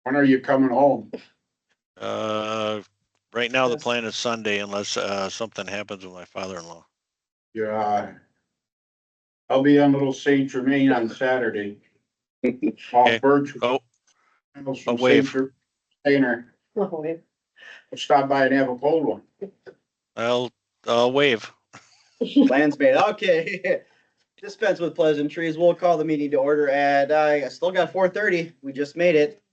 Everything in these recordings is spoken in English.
When are you coming home? Right now the Yes. plan is Sunday unless something happens with my father-in-law. Yeah. I'll be on Little Saint Germain on Saturday. Okay. Off Birch. Oh, From wave. Saint Germain. I'll stop by and have a cold one. I'll wave. Plans made. Okay. Dispense with pleasantries. We'll call the meeting to order at, I still got 4:30. We just made it.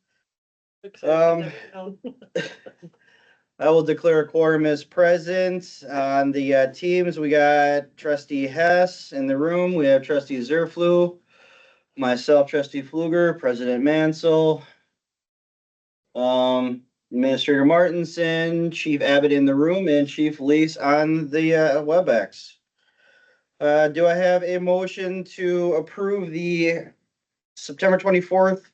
I will declare a quorum as present. On the teams, we got trustee Hess in the room. We have trustee Zerflu, myself, trustee Fluger, president Mansell, Administrator Martinson, Chief Abbott in the room, and Chief Lease on the WebEx. Do I have a motion to approve the September 24th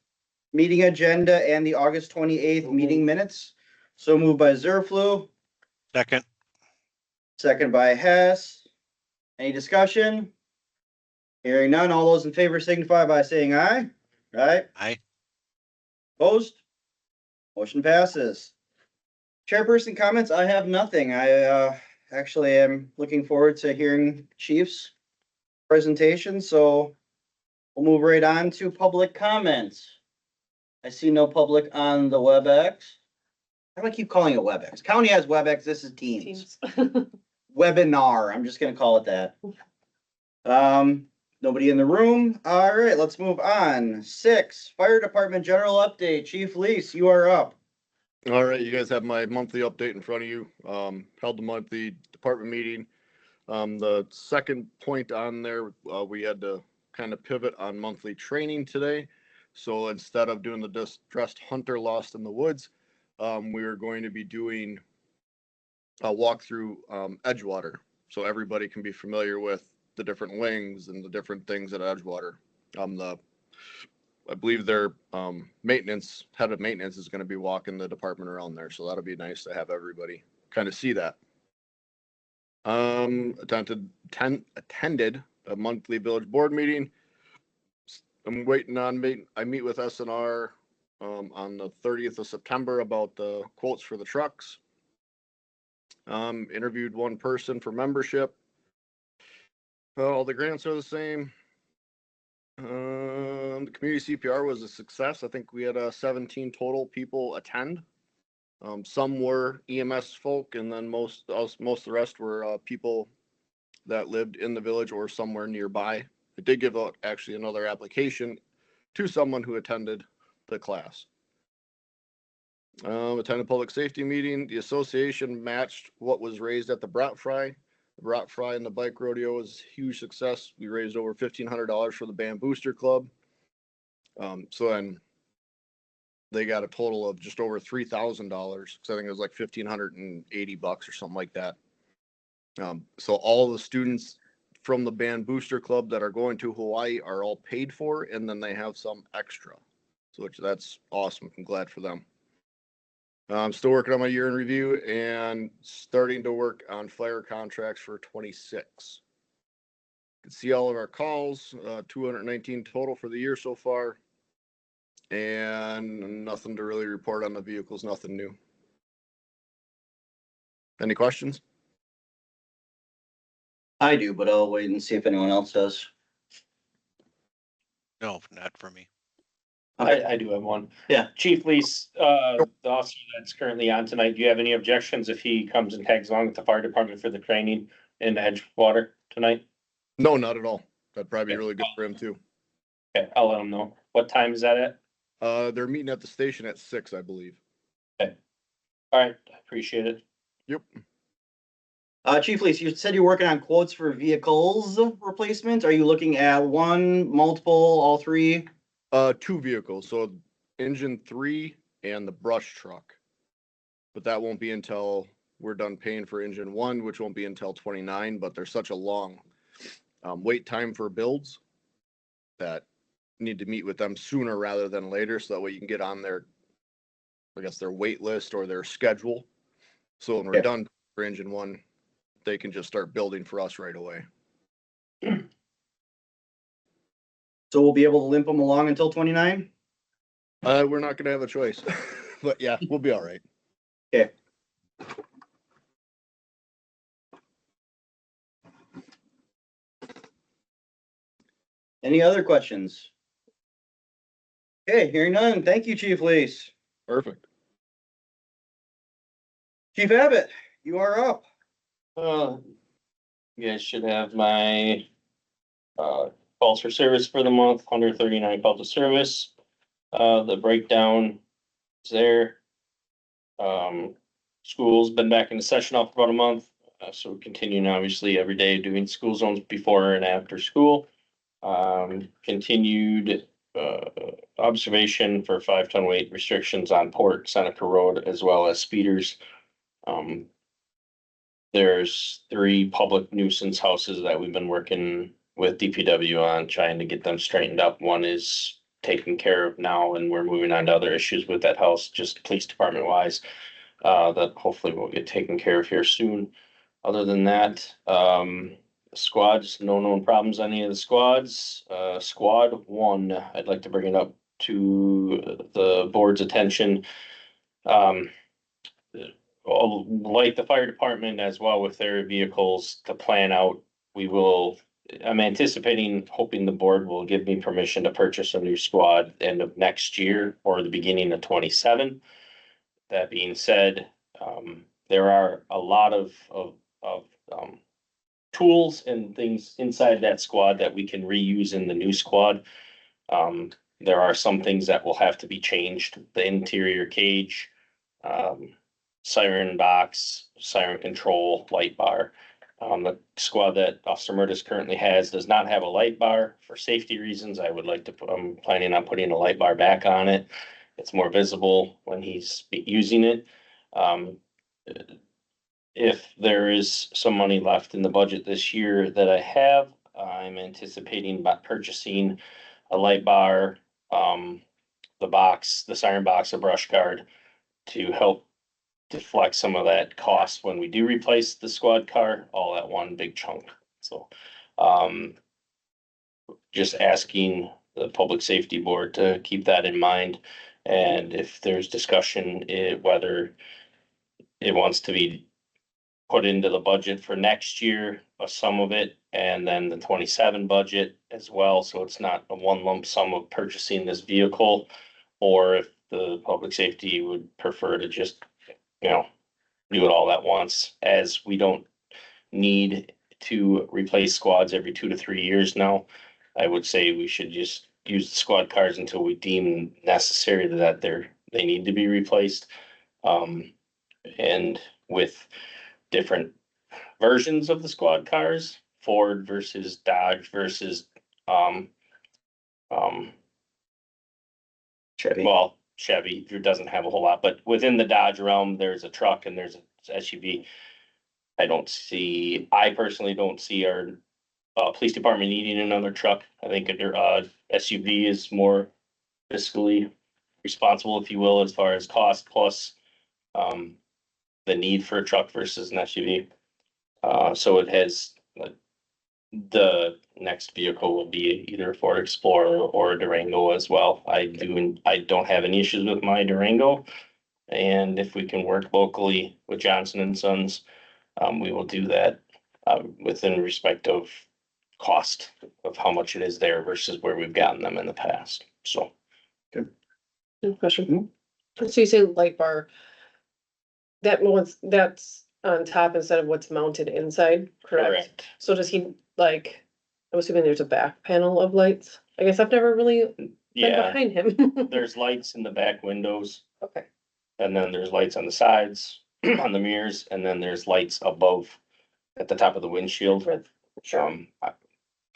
meeting agenda and the August 28th meeting minutes? So moved by Zerflu, Second. second by Hess. Any discussion? Hearing none, all those in favor signify by saying aye. Aye. Aye. Opposed? Motion passes. Chairperson comments, I have nothing. I actually am looking forward to hearing Chief's presentation, so we'll move right on to public comments. I see no public on the WebEx. How do I keep calling it WebEx? County has WebEx, this is Teams. Webinar, I'm just gonna call it that. Nobody in the room. All right, let's move on. 6, Fire Department General Update. Chief Lease, you are up. All right, you guys have my monthly update in front of you. Held the monthly department meeting. The second point on there, we had to kind of pivot on monthly training today. So instead of doing the distressed hunter lost in the woods, we are going to be doing a walk through Edgewater. So everybody can be familiar with the different wings and the different things at Edgewater. I believe their head of maintenance is going to be walking the department around there. So that'll be nice to have everybody kind of see that. Attended a monthly village board meeting. I'm waiting on I meet with SNR on the 30th of September about the quotes for the trucks. Interviewed one person for membership. All the grants are the same. The community CPR was a success. I think we had 17 total people attend. Some were EMS folk, and then most of the rest were people that lived in the village or somewhere nearby. I did give out actually another application to someone who attended the class. Attended public safety meeting. The association matched what was raised at the Brat Fry. The Brat Fry and the bike rodeo was a huge success. We raised over $1,500 for the Band Booster Club. So then they got a total of just over $3,000. So I think it was like $1,580 or something like that. So all the students from the Band Booster Club that are going to Hawaii are all paid for, and then they have some extra. So that's awesome. I'm glad for them. I'm still working on my year in review and starting to work on fire contracts for 26. You can see all of our calls, 219 total for the year so far. And nothing to really report on the vehicles, nothing new. Any questions? I do, but I'll wait and see if anyone else does. No, not for me. I do have one. Yeah. Chief Lease, the officer that's currently on tonight, do you have any objections if he comes and tags along with the fire department for the training in Edgewater tonight? No, not at all. That'd probably be really good for him too. Okay, I'll let him know. What time is that at? They're meeting at the station at 6, I believe. Okay. All right, I appreciate it. Yep. Chief Lease, you said you're working on quotes for vehicles replacement. Are you looking at one, multiple, all three? 2 vehicles. So engine 3 and the brush truck. But that won't be until we're done paying for engine 1, which won't be until 29. But there's such a long wait time for builds that need to meet with them sooner rather than later. So that way you can get on their, I guess, their wait list or their schedule. So when we're done for engine 1, they can just start building for us right away. So we'll be able to limp them along until 29? We're not gonna have a choice, but yeah, we'll be all right. Any other questions? Okay, hearing none. Thank you, Chief Lease. Perfect. Chief Abbott, you are up. You guys should have my calls for service for the month, 139 calls of service. The breakdown is there. School's been back in the session off about a month, so we're continuing obviously every day doing school zones before and after school. Continued observation for 5-ton weight restrictions on Port Seneca Road as well as speeders. There's 3 public nuisance houses that we've been working with DPW on trying to get them straightened up. One is taken care of now and we're moving on to other issues with that house, just police department wise. That hopefully will get taken care of here soon. Other than that, squads, no known problems on any of the squads. Squad 1, I'd like to bring it up to the board's attention. Like the fire department as well with their vehicles to plan out, I'm anticipating, hoping the board will give me permission to purchase a new squad end of next year or the beginning of 27. That being said, there are a lot of tools and things inside that squad that we can reuse in the new squad. There are some things that will have to be changed, the interior cage, siren box, siren control, light bar. The squad that Officer Murtis currently has does not have a light bar for safety reasons. I'm planning on putting a light bar back on it. It's more visible when he's using it. If there is some money left in the budget this year that I have, I'm anticipating about purchasing a light bar, the siren box, a brush guard to help deflect some of that cost when we do replace the squad car, all at one big chunk. So, just asking the Public Safety Board to keep that in mind. And if there's discussion, whether it wants to be put into the budget for next year, some of it, and then the 27 budget as well. So it's not a one lump sum of purchasing this vehicle. Or if the public safety would prefer to just, do it all at once, as we don't need to replace squads every 2 to 3 years now. I would say we should just use the squad cars until we deem necessary that they need to be replaced. And with different versions of the squad cars, Ford versus Dodge versus, Chevy. well, Chevy doesn't have a whole lot, but within the Dodge realm, there's a truck and there's an SUV. I personally don't see our police department needing another truck. I think their SUV is more fiscally responsible, if you will, as far as cost plus the need for a truck versus an SUV. So it has the next vehicle will be either a Ford Explorer or a Durango as well. I don't have any issues with my Durango. And if we can work locally with Johnson and Sons, we will do that within respect of cost of how much it is there versus where we've gotten them in the past. So. Question. So you say light bar. That's on top instead of what's mounted inside, correct? So does he I'm assuming there's a back panel of lights? I guess I've never really been Yeah, behind him. there's lights in the back windows Okay, and then there's lights on the sides, on the mirrors, and then there's lights above at the top of the windshield. Right. Sure.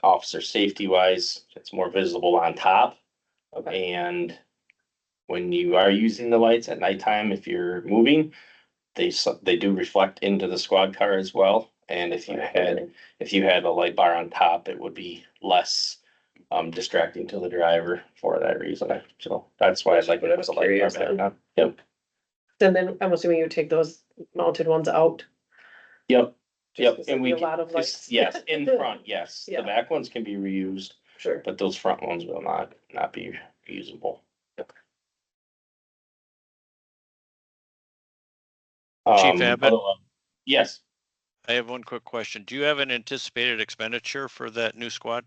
Officer safety wise, it's more visible on top. Okay. And when you are using the lights at nighttime, if you're moving, they do reflect into the squad car as well. And if you had a light bar on top, it would be less distracting to the driver for that reason. So that's why I'd like to put a light bar back on. Yep. And then I'm assuming you take those mounted ones out. Yep. just Yep. 'cause And we there'd be a lot of lights. yes, in front, yes. Yeah. The back ones can be reused, Sure. but those front ones will not be reusable. Abbott? Otherwise- Yes, I have one quick question. Do you have an anticipated expenditure for that new squad?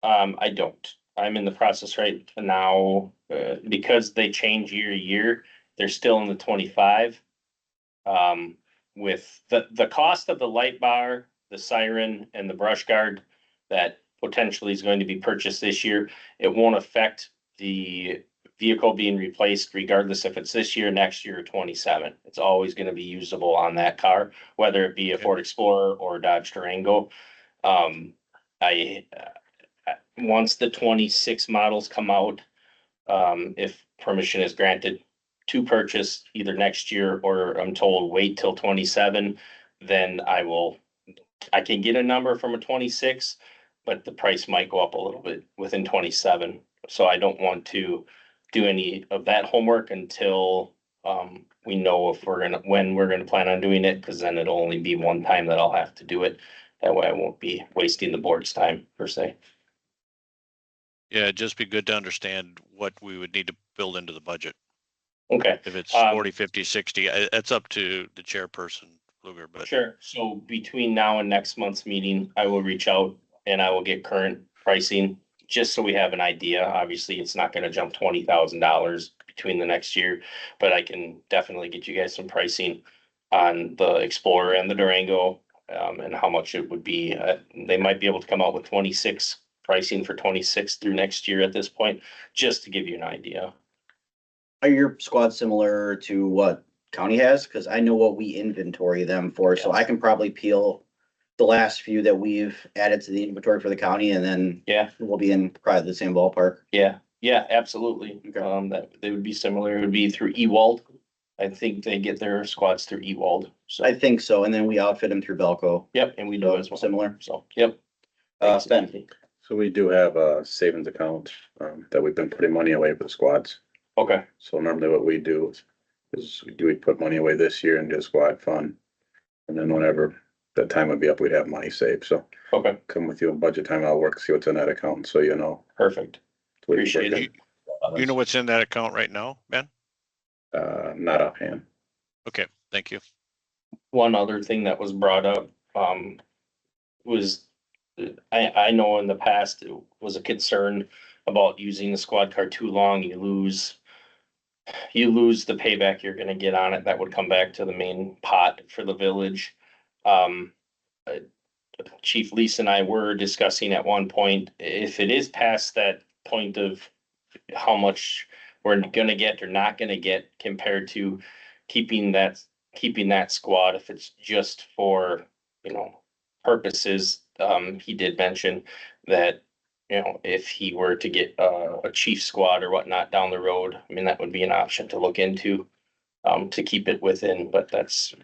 I don't. I'm in the process right now, because they change year to year, they're still in the 25. With the cost of the light bar, the siren and the brush guard that potentially is going to be purchased this year, it won't affect the vehicle being replaced regardless if it's this year, next year, or 27. It's always gonna be usable on that car, whether it be a Okay. Ford Explorer or a Dodge Durango. I, once the 26 models come out, if permission is granted to purchase either next year or I'm told wait till 27, then I can get a number from a 26, but the price might go up a little bit within 27. So I don't want to do any of that homework until we know if when we're gonna plan on doing it, because then it'll only be one time that I'll have to do it. That way I won't be wasting the board's time per se. Yeah, it'd just be good to understand what we would need to build into the budget. Okay. If it's Um, 40, 50, 60, it's up to the chairperson, Luger, but Sure. So between now and next month's meeting, I will reach out and I will get current pricing, just so we have an idea. Obviously, it's not gonna jump $20,000 between the next year, but I can definitely get you guys some pricing on the Explorer and the Durango, and how much it would be. They might be able to come out with 26 pricing for 26 through next year at this point, just to give you an idea. Are your squads similar to what county has? Cause I know what we inventory them for, so I can probably peel the last few that we've added to the inventory for the county and then Yeah. we'll be in probably the same ballpark. Yeah, absolutely. Okay. That they would be similar. It would be through Ewald. I think they get their squads through Ewald. So, I think so. And then we outfit them through Belco. yep, and we do as well. Similar. So, yep. Ben. So we do have a savings account, that we've been putting money away for the squads. Okay, So normally what we do is we put money away this year into a squad fund. And then whenever that time would be up, we'd have money saved. So okay, come with you in budget time, I'll work, see what's in that account, so you know. perfect. we can Appreciate work it. you know what's in that account right now, Ben? Not offhand. Okay, thank you. One other thing that was brought up, was, I know in the past it was a concern about using the squad car too long, you lose the payback you're gonna get on it. That would come back to the main pot for the village. Chief Lisa and I were discussing at one point, if it is past that point of how much we're gonna get or not gonna get compared to keeping that squad, if it's just for, purposes, he did mention that, if he were to get a chief squad or whatnot down the road, I mean, that would be an option to look into, to keep it within, but that's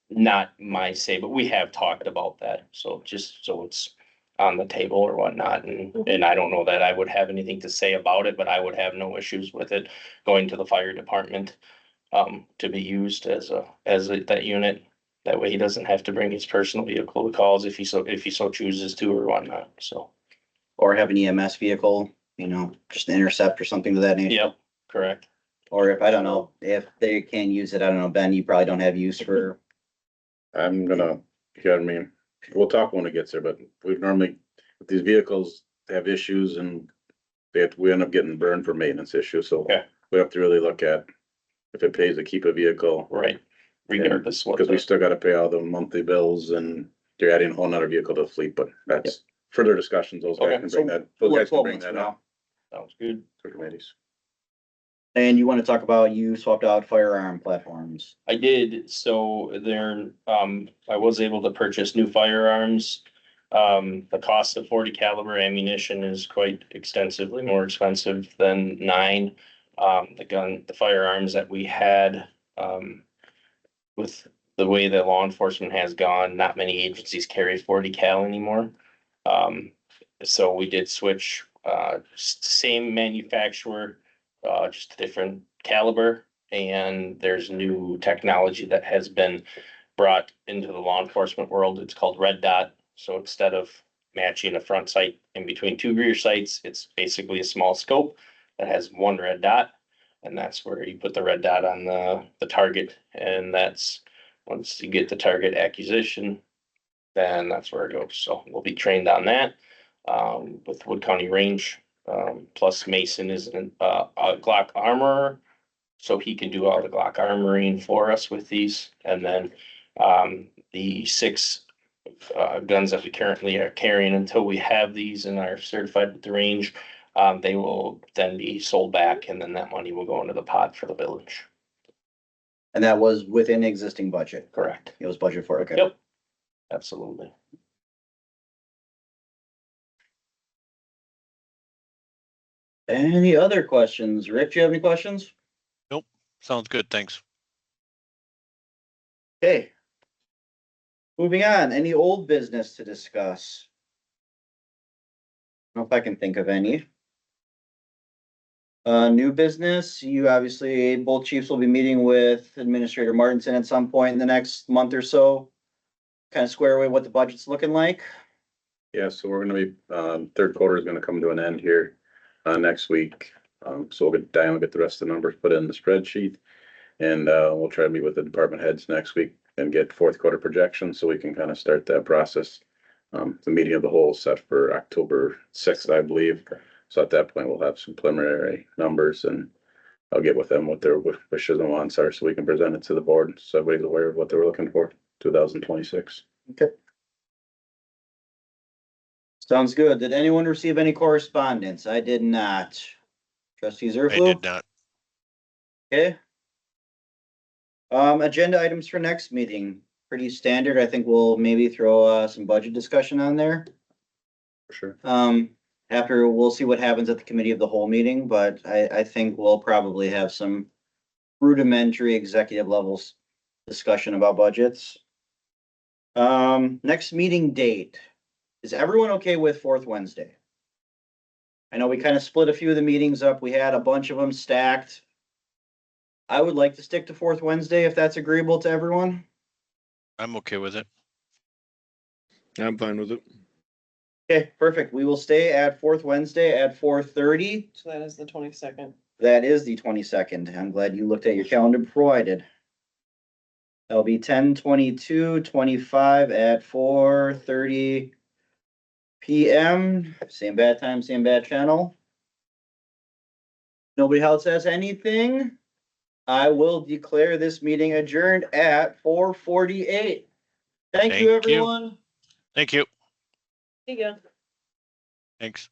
not my say, but we have talked about that. So just so it's on the table or whatnot. And I don't know that I would have anything to say about it, but I would have no issues with it going to the fire department, to be used as that unit. That way he doesn't have to bring his personal vehicle to calls if he so chooses to or whatnot. So, Or have an EMS vehicle, just an intercept or something to that nature. yep, correct. Or if, I don't know, if they can use it, I don't know, Ben, you probably don't have use for, I'm gonna, we'll talk when it gets there, but we've normally, with these vehicles, they have issues and we end up getting burned for maintenance issues, so. Okay. We have to really look at if it pays to keep a vehicle, Right. Regardless what. because we still gotta pay all the monthly bills and you're adding a whole nother vehicle to the fleet, but that's further discussions, those Okay, guys can so bring that, those guys can bring that up Sounds good. to committees. and you wanna talk about you swapped out firearm platforms. I did, so I was able to purchase new firearms. The cost of 40 caliber ammunition is quite extensively more expensive than 9. The firearms that we had, with the way that law enforcement has gone, not many agencies carry 40 cal anymore. So we did switch, same manufacturer, just a different caliber. And there's new technology that has been brought into the law enforcement world. It's called Red Dot. So instead of matching a front sight in between 2 rear sights, it's basically a small scope that has 1 red dot. And that's where you put the red dot on the target, and that's, once you get the target acquisition, then that's where it goes. So we'll be trained on that, with Wood County Range. Plus Mason is a Glock armorer, so he can do all the Glock armoring for us with these. And then, the 6 guns that we currently are carrying, until we have these and are certified with the range, they will then be sold back, and then that money will go into the pot for the village. And that was within existing budget. Correct. It was budgeted for, okay. Yep. Absolutely. Any other questions? Rick, do you have any questions? Sounds good, thanks. Okay. Moving on, any old business to discuss? I don't know if I can think of any. New business, you obviously, both chiefs will be meeting with Administrator Martinson at some point in the next month or so. Kind of square away what the budget's looking like. Yeah, so we're gonna be, third quarter is gonna come to an end here, next week. So Diane will get the rest of the numbers put in the spreadsheet. And, we'll try to meet with the department heads next week and get fourth quarter projections, so we can kind of start that process. The meeting of the whole is set for October 6th, I believe. So at that point, we'll have some preliminary numbers, and I'll get with them what their wishes and wants are, so we can present it to the board, so everybody's aware of what they're looking for, 2026. Okay. Sounds good. Did anyone receive any correspondence? I did not. Trustee I Zerflu? did not. Okay. Agenda items for next meeting, pretty standard. I think we'll maybe throw, some budget discussion on there. For sure. After, we'll see what happens at the committee of the whole meeting, but I think we'll probably have some rudimentary executive levels discussion about budgets. Next meeting date. Is everyone okay with fourth Wednesday? I know we kind of split a few of the meetings up. We had a bunch of them stacked. I would like to stick to fourth Wednesday if that's agreeable to everyone. I'm okay with it. I'm fine with it. Okay, perfect. We will stay at fourth Wednesday at 4:30. So that is the 22nd. That is the 22nd. I'm glad you looked at your calendar before I did. That'll be 10/22/25 at 4:30 PM. Same bad time, same bad channel. Nobody else has anything? I will declare this meeting adjourned at 4:48. Thank you, Thank you. everyone. Thank you. There you go. Thanks.